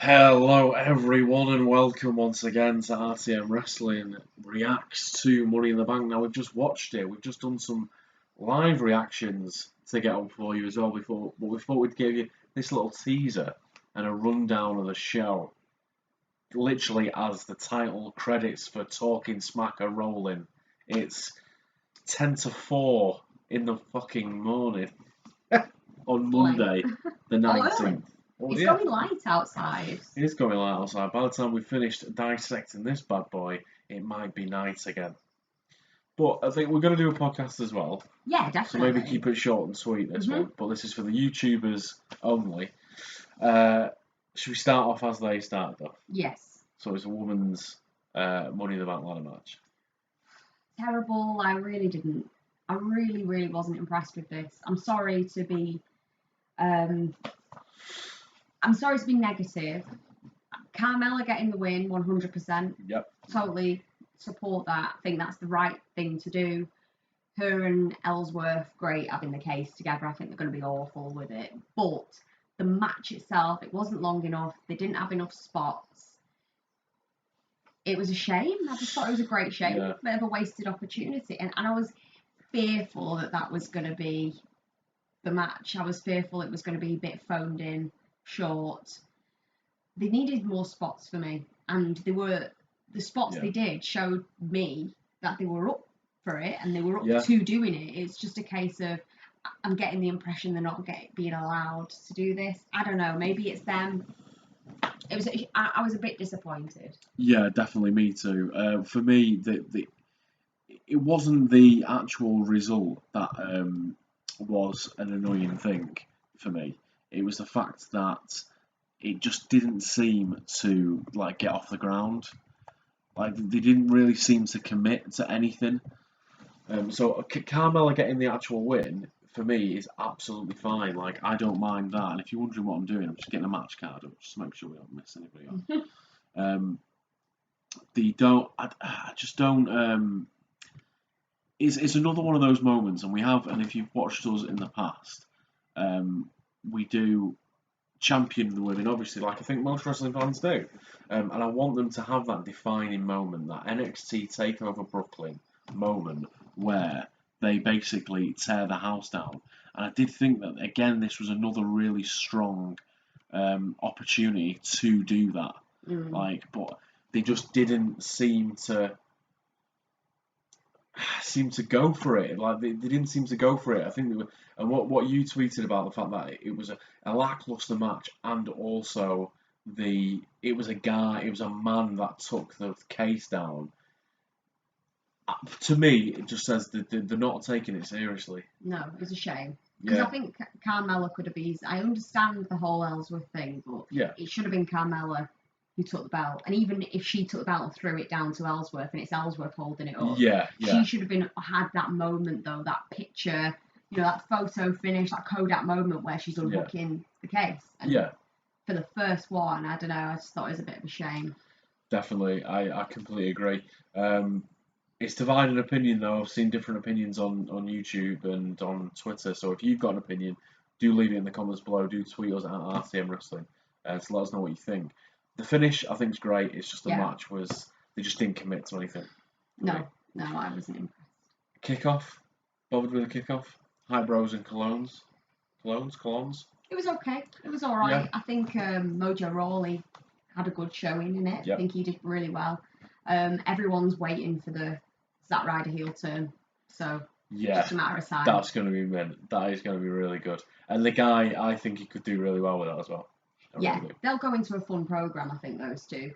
Hello everyone and welcome once again to RTM Wrestling Reacts to Money in the Bank. Now we've just watched it, we've just done some live reactions to get up for you as well before, but we thought we'd give you this little teaser and a rundown of the show. Literally as the title credits for Talking Smack are rolling, it's 10 to 4 in the fucking morning on Monday the 19th. It's going light outside. It is going light outside. By the time we've finished dissecting this bad boy, it might be night again. But I think we're going to do a podcast as well. Yeah, definitely. So maybe keep it short and sweet, this one. But this is for the YouTubers only. Should we start off as they started, though? Yes. So it's a woman's Money in the Bank ladder match. Terrible. I really wasn't impressed with this. I'm sorry to be negative. Carmella getting the win, 100%. Yep. Totally support that. I think that's the right thing to do. Her and Ellsworth, great having the case together. I think they're going to be awful with it. But the match itself, it wasn't long enough. They didn't have enough spots. It was a shame. I just thought it was a great shame. Yeah. A bit of a wasted opportunity. And I was fearful that was going to be the match. I was fearful it was going to be a bit phoned in, short. They needed more spots for me, and the spots they did showed me that they were up for it and they were up to doing it. It's just a case of I'm getting the impression they're not being allowed to do this. I don't know. Maybe it's them. I was a bit disappointed. Yeah, definitely. Me too. For me, it wasn't the actual result that was an annoying thing for me. It was the fact that it just didn't seem to get off the ground. They didn't really seem to commit to anything. So Carmella getting the actual win for me is absolutely fine. I don't mind that. And if you're wondering what I'm doing, I'm just getting a match card up just to make sure we don't miss anybody off. I just don't. It's another one of those moments, and if you've watched us in the past, we do champion the women, obviously, like I think most wrestling fans do. And I want them to have that defining moment, that NXT TakeOver Brooklyn moment, where they basically tear the house down. And I did think that, again, this was another really strong opportunity to do that. But they just didn't seem to go for it. They didn't seem to go for it. I think they were, and what you tweeted about the fact that it was a lackluster match, and also it was a man that took the case down. To me, it just says that they're not taking it seriously. No, it's a shame. Because I think Carmella could have been. I understand the whole Ellsworth thing, but it should have been Carmella who took the belt. And even if she took the belt and threw it down to Ellsworth, and it's Ellsworth holding it up, she should have had that moment, though, that picture, that photo finish, that Kodak moment where she's unhooking the case. And for the first one, I don't know, I just thought it was a bit of a shame. Definitely, I completely agree. It's divided opinion, though. I've seen different opinions on YouTube and on Twitter. So if you've got an opinion, do leave it in the comments below. Do tweet us at RTM Wrestling to let us know what you think. The finish, I think, is great. It's just the match they just didn't commit to anything. No, I wasn't impressed. Kickoff, bothered with the kickoff. High bros and colognes. It was okay. It was all right. I think Mojo Rawley had a good showing in it. I think he did really well. Everyone's waiting for the Zack Ryder heel turn, so just a matter of time. That's going to be that is going to be really good. And the guy, I think he could do really well with that as well. They'll go into a fun program. I think those two,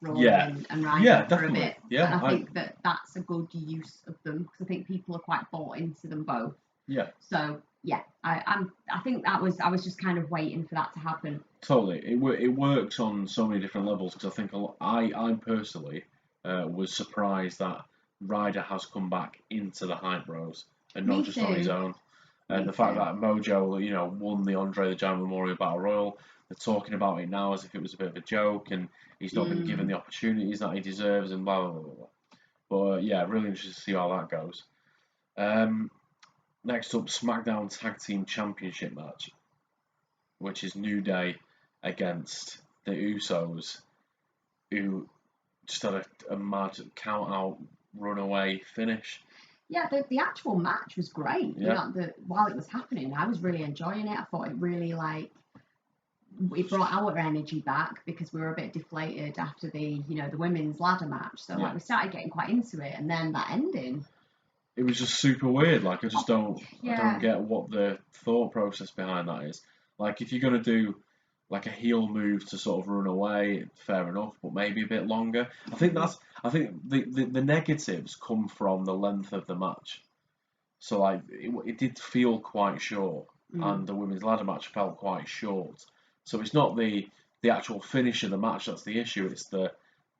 Rawley and Ryder, for a bit. And I think that's a good use of them, because I think people are quite bought into them both. So I think I was just kind of waiting for that to happen. Totally, it works on so many different levels, because I think I personally was surprised that Ryder has come back into the Hype Bros and not just on his own. And the fact that Mojo, won the Andre the Giant Memorial Battle Royal, they're talking about it now as if it was a bit of a joke, and he's not been given the opportunities that he deserves, and blah blah blah blah. But really interested to see how that goes. Next up, SmackDown Tag Team Championship match, which is New Day against the Usos, who just had a mad count out, runaway finish. Yeah, the actual match was great. Yeah. You know, while it was happening, I was really enjoying it. I thought it really it brought our energy back because we were a bit deflated after the women's ladder match. So Yeah. we started getting quite into it, and then that ending. It was just super weird. Like I don't Yeah. get what the thought process behind that is. Like if you're gonna do like a heel move to sort of run away, fair enough, but maybe a bit longer. I think the negatives come from the length of the match. So like it did feel quite short, and the women's ladder match felt quite short. So it's not the actual finish of the match that's the issue. It's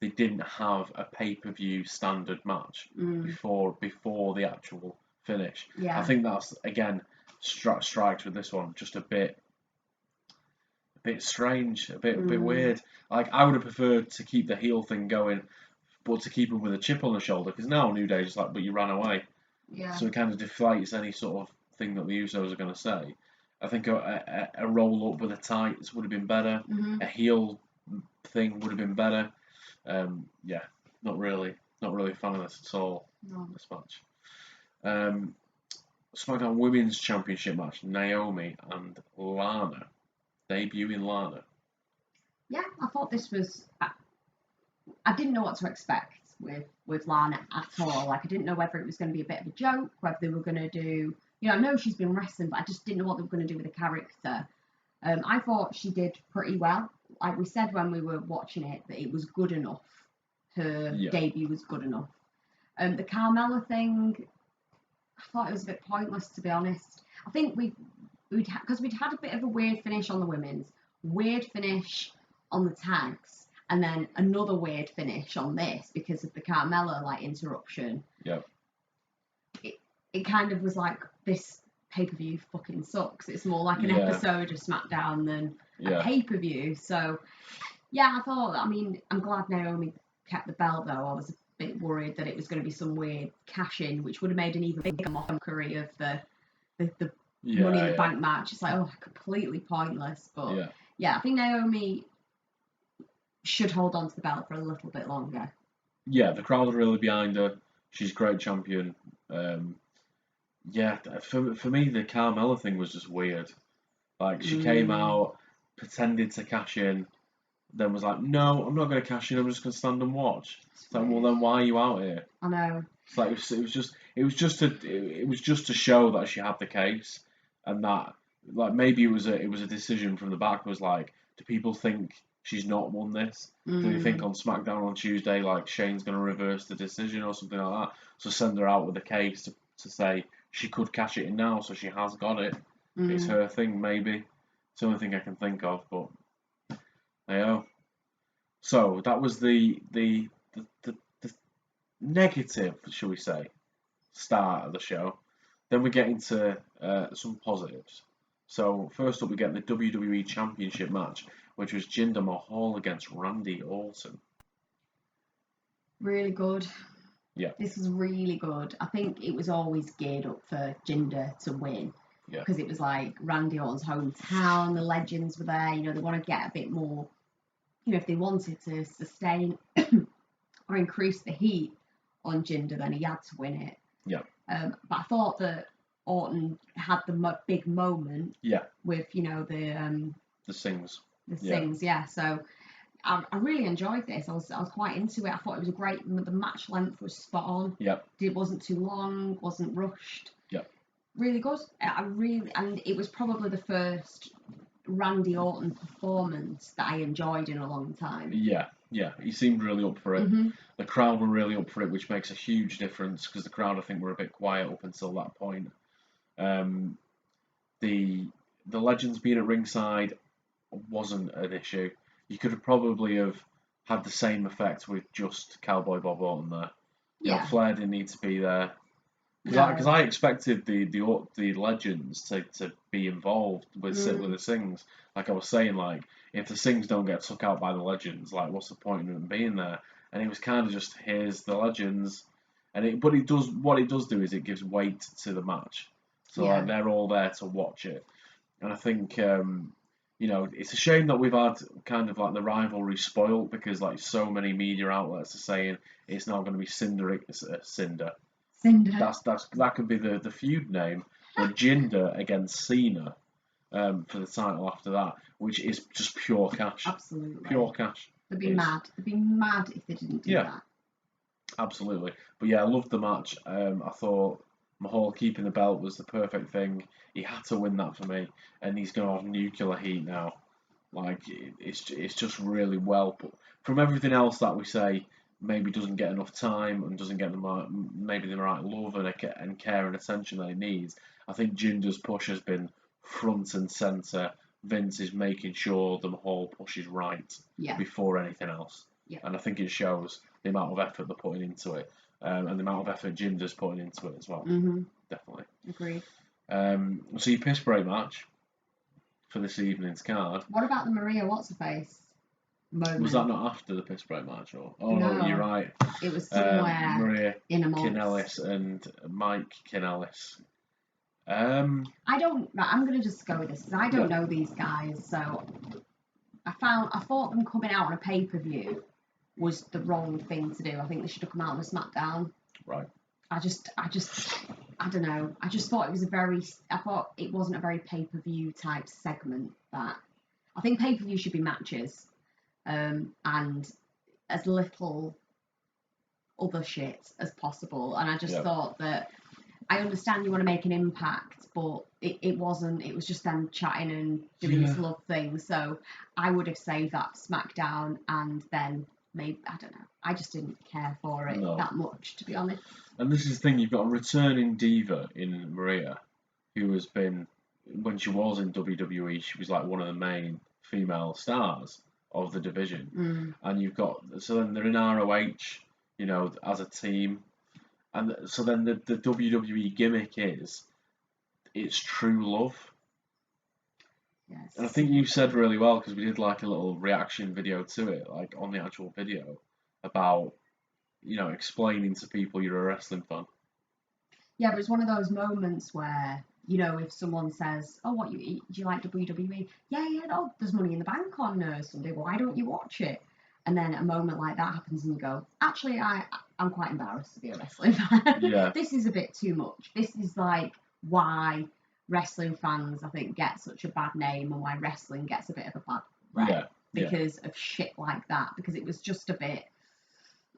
they didn't have a pay-per-view standard match before the actual finish. Yeah. I think that's again strikes with this one just a bit strange, a bit weird. Like I would have preferred to keep the heel thing going, but to keep him with a chip on the shoulder because now New Day's just like, but you ran away. Yeah. So it kind of deflates any sort of thing that the Usos are going to say. I think a roll up with the tights would have been better. A heel thing would have been better. Yeah, not really a fan of this at all. No. This match. SmackDown Women's Championship match: Naomi and Lana, debuting Lana. Yeah, I thought this was. I didn't know what to expect with Lana at all. Like I didn't know whether it was going to be a bit of a joke, whether they were going to do. I know she's been wrestling, but I just didn't know what they were going to do with the character. I thought she did pretty well. Like we said when we were watching it, that it was good enough. Her debut was good enough. The Carmella thing, I thought it was a bit pointless, to be honest. I think we'd had a bit of a weird finish on the women's, weird finish on the tags, and then another weird finish on this because of the Carmella interruption. Yeah. It kind of was like, this pay-per-view fucking sucks. It's more like an episode of SmackDown than a pay-per-view. So, yeah, I thought, I'm glad Naomi kept the belt, though. I was a bit worried that it was going to be some weird cash-in, which would have made an even bigger mockery of the Money in the Bank match. It's like, completely pointless. But, I think Naomi should hold on to the belt for a little bit longer. Yeah, the crowd are really behind her. She's a great champion. For me, the Carmella thing was just weird. Like, she came out, pretended to cash in, then was like, no, I'm not going to cash in, I'm just going to stand and watch. It's like, well, then why are you out here? I know. It's like, it was just to show that she had the case, and that, like, maybe it was a decision from the back. It was like, do people think she's not won this? Do they think on SmackDown on Tuesday, like, Shane's going to reverse the decision or something like that? So send her out with a case to say she could cash it in now, so she has got it. It's her thing, maybe. It's the only thing I can think of, but yeah. So that was the negative, shall we say, start of the show. Then we get into some positives. So first up, we get the WWE Championship match, which was Jinder Mahal against Randy Orton. Really good. Yeah. This was really good. I think it was always geared up for Jinder to win. Yeah. Because it was like Randy Orton's hometown, the legends were there. They want to get a bit more, if they wanted to sustain or increase the heat on Jinder, then he had to win it. Yeah. But I thought that Orton had the big moment. Yeah. With the sings. The sings, yeah. So I really enjoyed this. I was quite into it. I thought it was great. The match length was spot on. Yep. It wasn't too long. Wasn't rushed. Yep. Really good. And it was probably the first Randy Orton performance that I enjoyed in a long time. Yeah. He seemed really up for it. The crowd were really up for it, which makes a huge difference because the crowd, I think, were a bit quiet up until that point. The legends being at ringside wasn't an issue. You could have probably had the same effect with just Cowboy Bob Orton there. Flair didn't need to be there. Because I expected the legends to be involved with the sings. Like I was saying, like if the sings don't get took out by the legends, like what's the point in them being there? And it was kind of just, here's the legends, but it does, what it does do is it gives weight to the match. So like they're all there to watch it, and I think it's a shame that we've had kind of like the rivalry spoilt because like so many media outlets are saying it's now going to be Cinder. Cinder. That could be the feud name, but Jinder against Cena for the title after that, which is just pure cash. Absolutely. Pure cash. They'd be mad. They'd be mad if they didn't do that. Absolutely. But yeah, I loved the match. I thought Mahal keeping the belt was the perfect thing. He had to win that for me, and he's going to have nuclear heat now. Like it's just really well put. From everything else that we say, maybe doesn't get enough time and doesn't get maybe the right love and care and attention that he needs. I think Jinder's push has been front and centre. Vince is making sure the Mahal push is right before anything else. Yeah. And I think it shows the amount of effort they're putting into it, and the amount of effort Jinder's putting into it as well. Mm-hmm. Definitely. Agreed. So your piss break match for this evening's card. What about the Maria What's-Her-Face moment? Was that not after the piss break match? Or No, you're right. It was somewhere Maria in amongst. Kanellis and Mike Kanellis. I'm going to just go with this because I don't know these guys, so I thought them coming out on a pay-per-view was the wrong thing to do. I think they should have come out on a SmackDown. Right. I don't know. I just thought I thought it wasn't a very pay-per-view type segment. That I think pay-per-view should be matches, and as little other shit as possible. And I just thought that I understand you want to make an impact, but it wasn't. It was just them chatting and doing this love thing. So I would have saved that SmackDown and then maybe, I don't know. I just didn't care for it that much, to be honest. And this is the thing, you've got a returning diva in Maria, who has been, when she was in WWE, she was like one of the main female stars of the division. And you've got, so then they're in ROH, as a team. And so then the WWE gimmick is, it's true love. Yes. And I think you said really well, because we did like a little reaction video to it, like on the actual video, about, explaining to people you're a wrestling fan. Yeah, but it's one of those moments where, if someone says, oh, do you like WWE? Yeah, there's Money in the Bank on Sunday, why don't you watch it? And then a moment like that happens and you go, actually, I'm quite embarrassed to be a wrestling fan. Yeah. This is a bit too much. This is like why wrestling fans, I think, get such a bad name and why wrestling gets a bit of a bad rep because of shit like that. Because it was just a bit...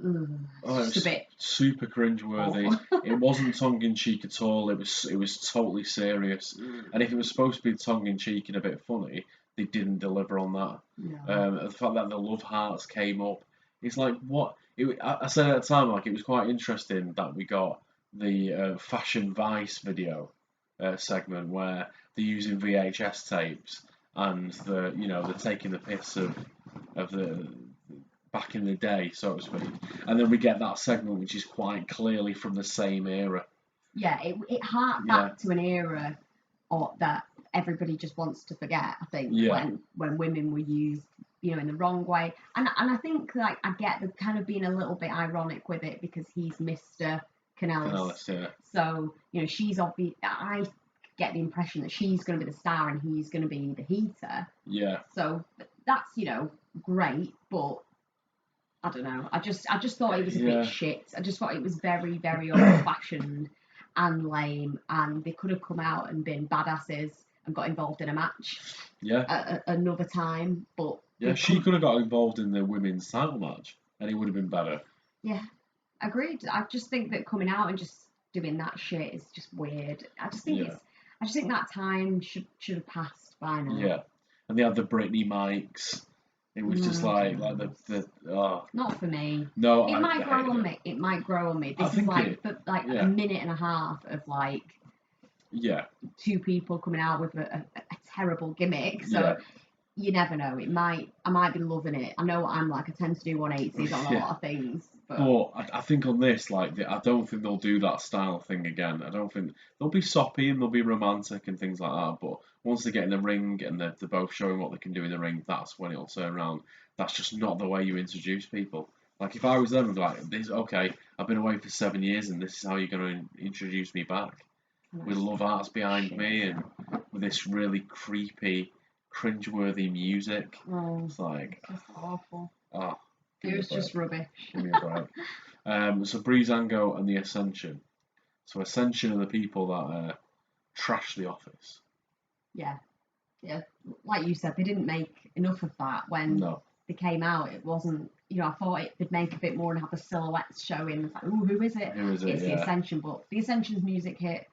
a bit super cringeworthy. It wasn't tongue in cheek at all. It was totally serious. And if it was supposed to be tongue in cheek and a bit funny, they didn't deliver on that. No. The fact that the love hearts came up, it's like what I said at the time. Like it was quite interesting that we got the Fashion Vice video segment where they're using VHS tapes and they're taking the piss of the back in the day, so to speak. And then we get that segment which is quite clearly from the same era. Yeah, it harked back to an era that everybody just wants to forget, I think, when women were used, in the wrong way. And I think, like, I get the kind of being a little bit ironic with it because he's Mr. Kanellis. Yeah. So, she's obvious. I get the impression that she's going to be the star and he's going to be the heater. Yeah. So that's, great, but I don't know. I just thought it was a bit shit. I just thought it was very, very old-fashioned and lame, and they could have come out and been badasses and got involved in a match. Yeah. Another time, but she could have got involved in the women's title match, and it would have been better. Yeah, agreed. I just think that coming out and just doing that shit is just weird. I just think that time should have passed by now. Yeah, and they had the Britney mics. It was just like the Not for me. No, it might grow on me. It might grow on me. This is like a minute and a half of like two people coming out with a terrible gimmick. So you never know. I might be loving it. I know what I'm like. I tend to do 180s on a lot of things. But I think on this, like, I don't think they'll do that style thing again. I don't think they'll be soppy and they'll be romantic and things like that. But once they get in the ring and they're both showing what they can do in the ring, that's when it'll turn around. That's just not the way you introduce people. Like, if I was them, I'd be like, okay, I've been away for 7 years and this is how you're going to introduce me back. With love hearts behind me and with this really creepy cringeworthy music. Oh, It's like, it's just awful. oh, It was just rubbish. Give me a break. So Breezango and the Ascension. So Ascension are the people that trash the office. Yeah. Like you said, they didn't make enough of that when they came out. It wasn't, I thought they'd make a bit more and have the silhouettes showing. It's like, ooh, who is it? Who is it? It's the Ascension, but the Ascension's music hit.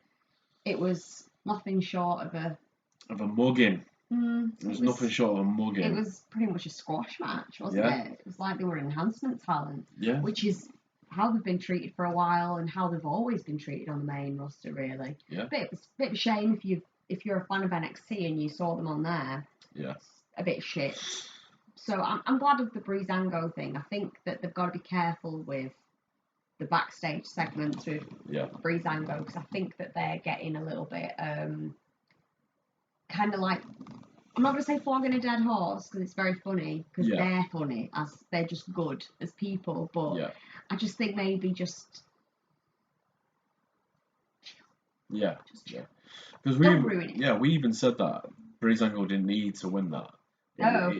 It was nothing short of a mugging. It was nothing short of a mugging. It was pretty much a squash match, wasn't it? It was like they were enhancement talent. Yeah. Which is how they've been treated for a while and how they've always been treated on the main roster, really. Yeah. Bit of a shame if you're a fan of NXT and you saw them on there. Yeah. It's a bit shit. So I'm glad of the Breezango thing. I think that they've got to be careful with the backstage segments with Breezango, because I think that they're getting a little bit kind of like, I'm not going to say flogging a dead horse because it's very funny, because they're funny, as they're just good as people, but I just think maybe just chill. Because don't ruin it. Yeah, we even said that Breezango didn't need to win that. No.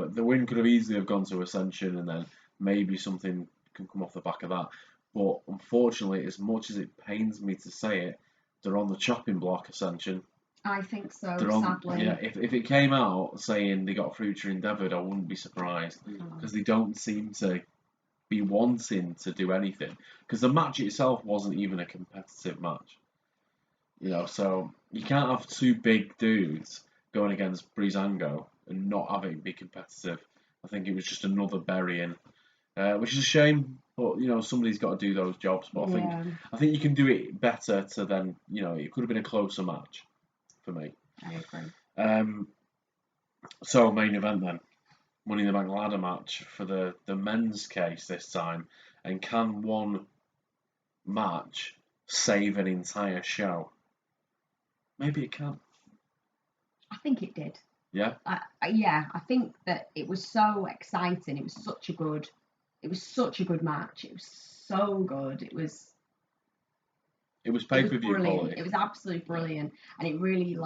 The win could have easily have gone to Ascension, and then maybe something can come off the back of that. But unfortunately, as much as it pains me to say it, they're on the chopping block, Ascension. I think so, sadly. Yeah, if it came out saying they got future endeavoured, I wouldn't be surprised, because they don't seem to be wanting to do anything. Because the match itself wasn't even a competitive match. So you can't have two big dudes going against Breezango and not have it be competitive. I think it was just another burying, which is a shame. But somebody's got to do those jobs. But I think you can do it better. To then it could have been a closer match for me. I agree. So main event then, Money in the Bank ladder match for the men's case this time, and can one match save an entire show? Maybe it can. I think it did. Yeah. I think that it was so exciting. It was such a good match. It was so good. It was pay-per-view quality. It was absolutely brilliant, and it really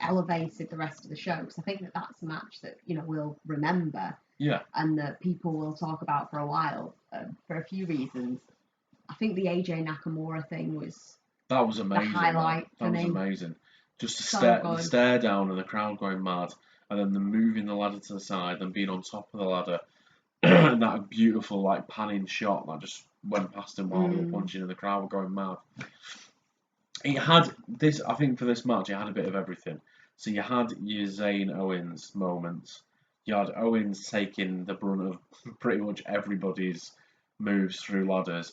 elevated the rest of the show. Because I think that that's a match that we'll remember. Yeah. And that people will talk about for a while for a few reasons. I think the AJ Nakamura thing was. That was amazing. The highlight that was amazing. Just the stare down and the crowd going mad, and then the moving the ladder to the side and being on top of the ladder, and that beautiful panning shot that just went past him while they were punching and the crowd were going mad. It had this. I think for this match, it had a bit of everything. So you had your Zayn Owens moments. You had Owens taking the brunt of pretty much everybody's moves through ladders.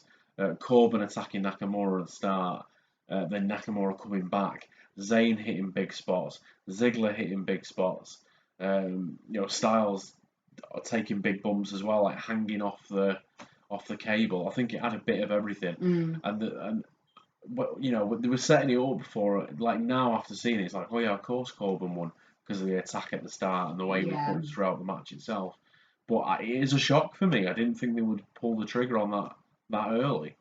Corbin attacking Nakamura at the start. Then Nakamura coming back, Zayn hitting big spots, Ziggler hitting big spots, Styles taking big bumps as well, like hanging off the cable. I think it had a bit of everything, and they were setting it up before. Like now, after seeing it, it's like, oh yeah, of course Corbin won because of the attack at the start and the way we put throughout the match itself. But it is a shock for me. I didn't think they would pull the trigger on that early.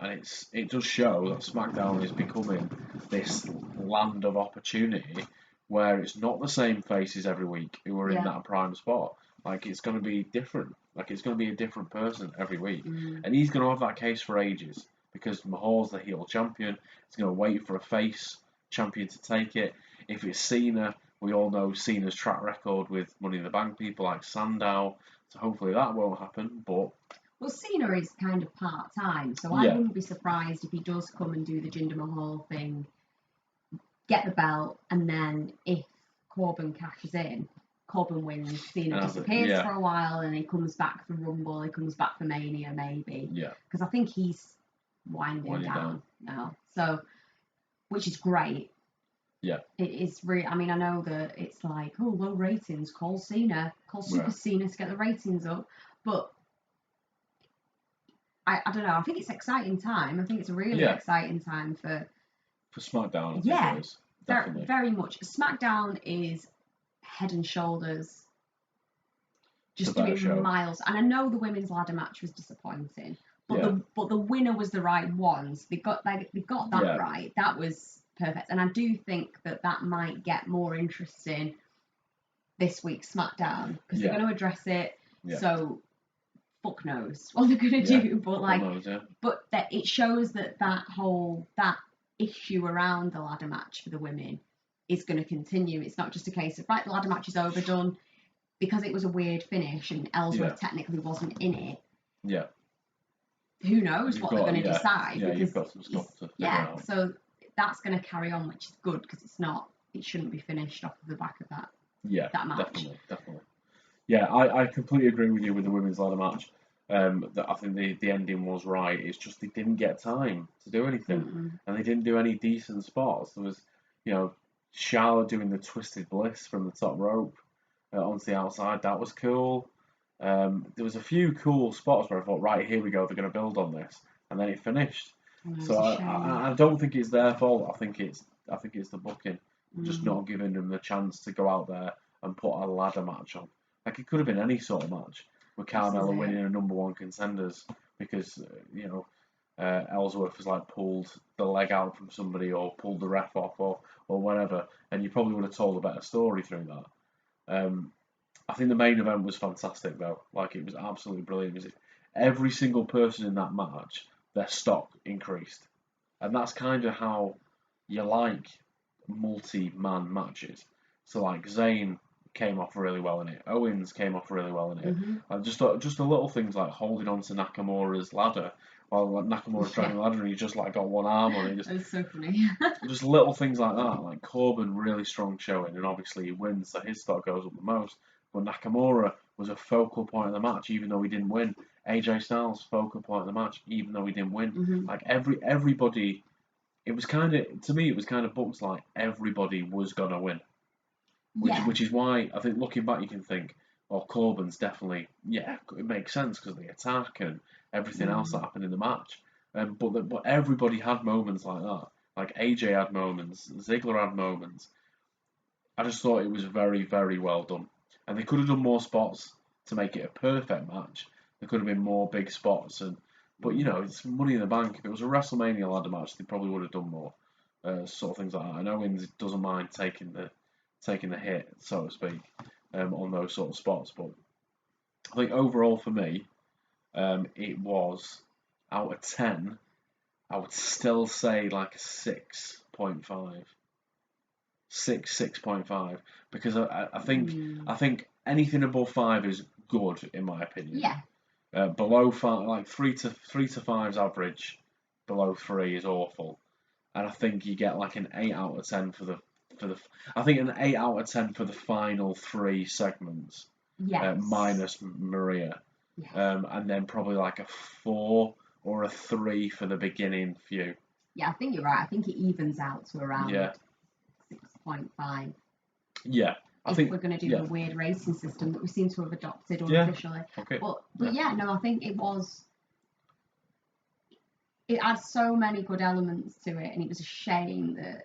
And it does show that SmackDown is becoming this land of opportunity where it's not the same faces every week who are in that prime spot. Like, it's going to be different. Like, it's going to be a different person every week. And he's going to have that case for ages because Mahal's the heel champion. He's going to wait for a face champion to take it. If it's Cena, we all know Cena's track record with Money in the Bank people like Sandow. So hopefully that won't happen, but... Well, Cena is kind of part-time, so I wouldn't be surprised if he does come and do the Jinder Mahal thing, get the belt, and then if Corbin cashes in, Corbin wins, Cena disappears for a while, and he comes back for Rumble, he comes back for Mania, maybe. Yeah. Because I think he's winding down now, so, which is great. Yeah. It is really, I mean, I know that it's like, oh, low ratings, call Cena, call Super Cena to get the ratings up, but... I don't know. I think it's exciting time. I think it's a really exciting time for SmackDown. I think it is. Definitely. Very much. SmackDown is head and shoulders, just doing miles. And I know the women's ladder match was disappointing, but the winner was the right ones. They got that right. That was perfect. And I do think that might get more interesting this week's SmackDown because they're going to address it. Yeah. So fuck knows what they're going to do, but like, but that it shows that issue around the ladder match for the women is going to continue. It's not just a case of right, the ladder match is overdone because it was a weird finish and Ellsworth technically wasn't in it. Yeah. Who knows what they're going to decide? Yeah, you've got some stuff to figure out. So that's going to carry on, which is good because it shouldn't be finished off of the back of that. Yeah, that match. Definitely. Yeah, I completely agree with you with the women's ladder match. That I think the ending was right. It's just they didn't get time to do anything, and they didn't do any decent spots. There was, Charlotte doing the twisted bliss from the top rope onto the outside. That was cool. There was a few cool spots where I thought, right, here we go. They're going to build on this, and then it finished. So I don't think it's their fault. I think it's the booking, just not giving them the chance to go out there and put a ladder match on. Like it could have been any sort of match with Carmella winning a number one contenders because Ellsworth has like pulled the leg out from somebody or pulled the ref off or whatever, and you probably would have told a better story through that. I think the main event was fantastic though. Like it was absolutely brilliant. Every single person in that match, their stock increased, and that's kind of how you like multi-man matches. So like Zayn came off really well in it. Owens came off really well in it. And just the little things like holding on to Nakamura's ladder while Nakamura's dragging the ladder and he just like got one arm on it. That's so funny. Just little things like that. Like Corbin really strong showing, and obviously he wins, so his stock goes up the most. But Nakamura was a focal point of the match, even though he didn't win. AJ Styles focal point of the match, even though he didn't win. Like everybody, it was kind of booked like everybody was gonna win. Which is why I think looking back you can think, well, Corbin's definitely, it makes sense because of the attack and everything else that happened in the match. But everybody had moments like that. Like AJ had moments, Ziggler had moments. I just thought it was very, very well done. And they could have done more spots to make it a perfect match. There could have been more big spots. But it's Money in the Bank. If it was a WrestleMania ladder match, they probably would have done more sort of things like that. And Owens doesn't mind taking the hit, so to speak, on those sort of spots. But I think overall for me, it was out of 10, I would still say like a 6.5. 6.5, because I think anything above 5 is good in my opinion. Below 5, like 3 to 5's average. Below 3 is awful, and I think you get like an 8 out of 10 for the. I think an 8 out of 10 for the final 3 segments. Minus Maria. And then probably like a 4 or a 3 for the beginning few. Yeah, I think you're right. I think it evens out to around 6.5. Yeah. I think we're going to do the weird racing system that we seem to have adopted unofficially. Okay. But no, I think it had so many good elements to it, and it was a shame that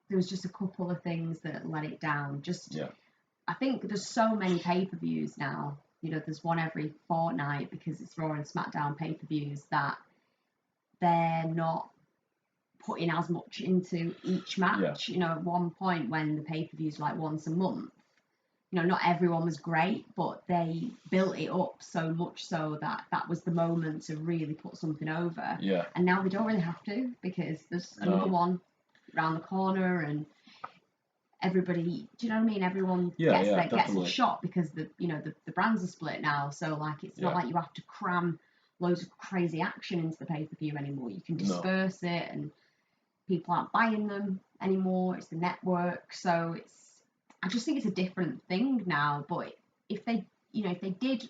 there was just a couple of things that let it down. I think there's so many pay-per-views now. There's one every fortnight because it's Raw and SmackDown pay-per-views that they're not putting as much into each match. At one point when the pay-per-views were like once a month, not everyone was great, but they built it up so much so that was the moment to really put something over. And now they don't really have to because there's another one around the corner and everybody, do you know what I mean? Everyone gets a shot because the brands are split now. So like it's not like you have to cram loads of crazy action into the pay-per-view anymore. You can disperse it and people aren't buying them anymore. It's the network. So I just think it's a different thing now. But if they did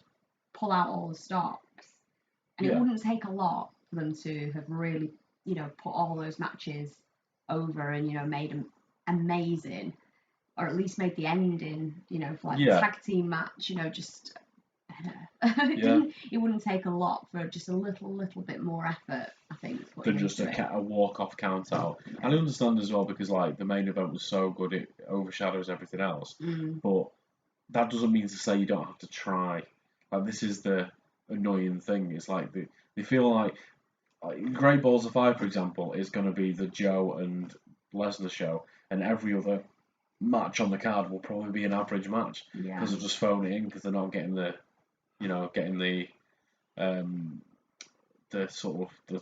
pull out all the stocks, and it wouldn't take a lot for them to have really, put all those matches over and, made them amazing, or at least made the ending, for like a tag team match, just better. It wouldn't take a lot for just a little bit more effort, I think. Than just a walk-off count out. And I understand as well because like the main event was so good it overshadows everything else. But that doesn't mean to say you don't have to try. Like this is the annoying thing. It's like they feel like Great Balls of Fire, for example, is going to be the Joe and Lesnar show, and every other match on the card will probably be an average match Yeah. because they'll just phone it in because they're not getting the, the sort of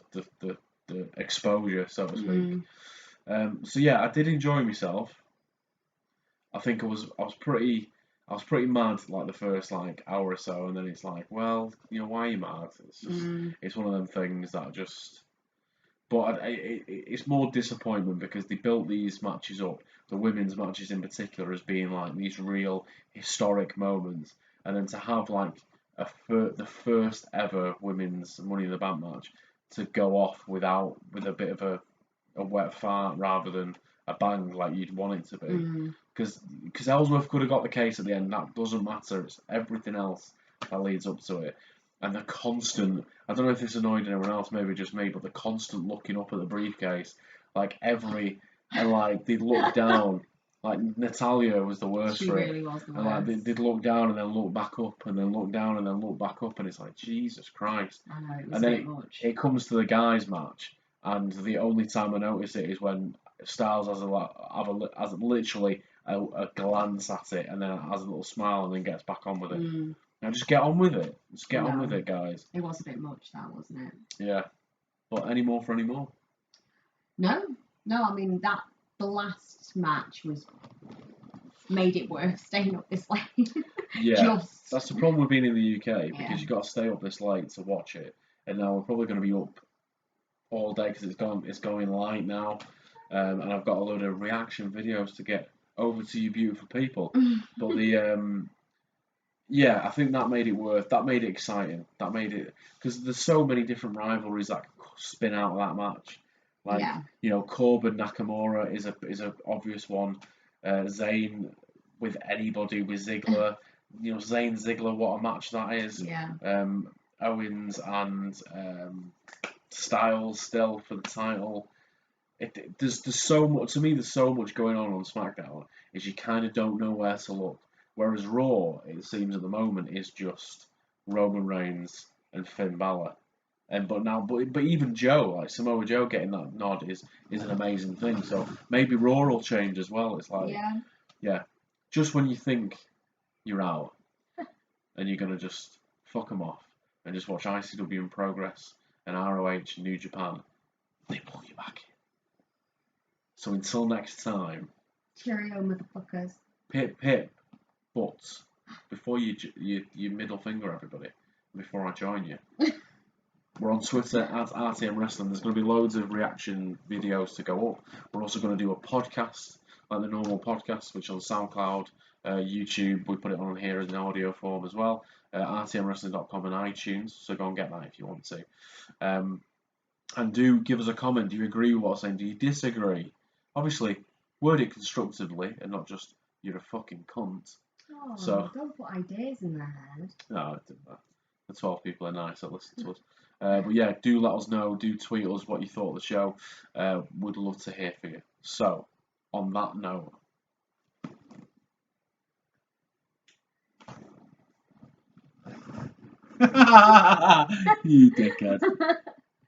the exposure, so to speak. So yeah, I did enjoy myself. I think I was pretty mad like the first like hour or so, and then it's like, well, why are you mad? It's just it's one of them things that just. But it's more disappointment because they built these matches up, the women's matches in particular, as being like these real historic moments, and then to have like the first ever women's Money in the Bank match to go off with a bit of a wet fart rather than a bang like you'd want it to be, because Ellsworth could have got the case at the end. That doesn't matter. It's everything else that leads up to it. And the constant, I don't know if this annoyed anyone else, maybe just me, but the constant looking up at the briefcase, like and like they'd look down, like Natalia was the worst She for really it. was the And worst. like they'd look down and then look back up and then look down and then look back up, and it's like, Jesus Christ. I know, it was And then a bit much. it comes to the guys match, and the only time I notice it is when Styles has literally a glance at it and then has a little smile and then gets back on with it. Now just get on with it. Just get on with it, guys. It was a bit much, that, wasn't it? Yeah. But any more for any more? No. I mean, the last match made it worth staying up this late. Yeah. That's the problem with being in the UK, because you've got to stay up this late to watch it. And now we're probably going to be up all day because it's going light now. And I've got a load of reaction videos to get over to you beautiful people. But yeah, I think that made it exciting. That made it, because there's so many different rivalries that spin out of that match. Like, Corbin Nakamura is a obvious one. Zayn with anybody, with Ziggler. Zayn Ziggler, what a match that is. Yeah. Owens and Styles still for the title. There's so much, to me. There's so much going on SmackDown, is you kind of don't know where to look. Whereas Raw, it seems at the moment, is just Roman Reigns and Finn Balor, but even Joe, like Samoa Joe, getting that nod is an amazing thing. So maybe Raw will change as well. It's like, just when you think you're out, and you're gonna just fuck them off and just watch ICW in Progress and ROH and New Japan, they pull you back in. So until next time, cheerio, motherfuckers. Pip. But before you middle finger everybody, before I join you, we're on Twitter at RTM Wrestling. There's going to be loads of reaction videos to go up. We're also going to do a podcast, like the normal podcast, which on SoundCloud, YouTube, we put it on here as an audio form as well. RTMWrestling.com and iTunes, so go and get that if you want to. And do give us a comment. Do you agree with what I'm saying? Do you disagree? Obviously, word it constructively and not just, you're a fucking cunt. Oh, so don't put ideas in their head. No, it didn't matter. The 12 people are nice that listen to us. But yeah, do let us know. Do tweet us what you thought of the show. Would love to hear from you. So, on that note. You dickhead.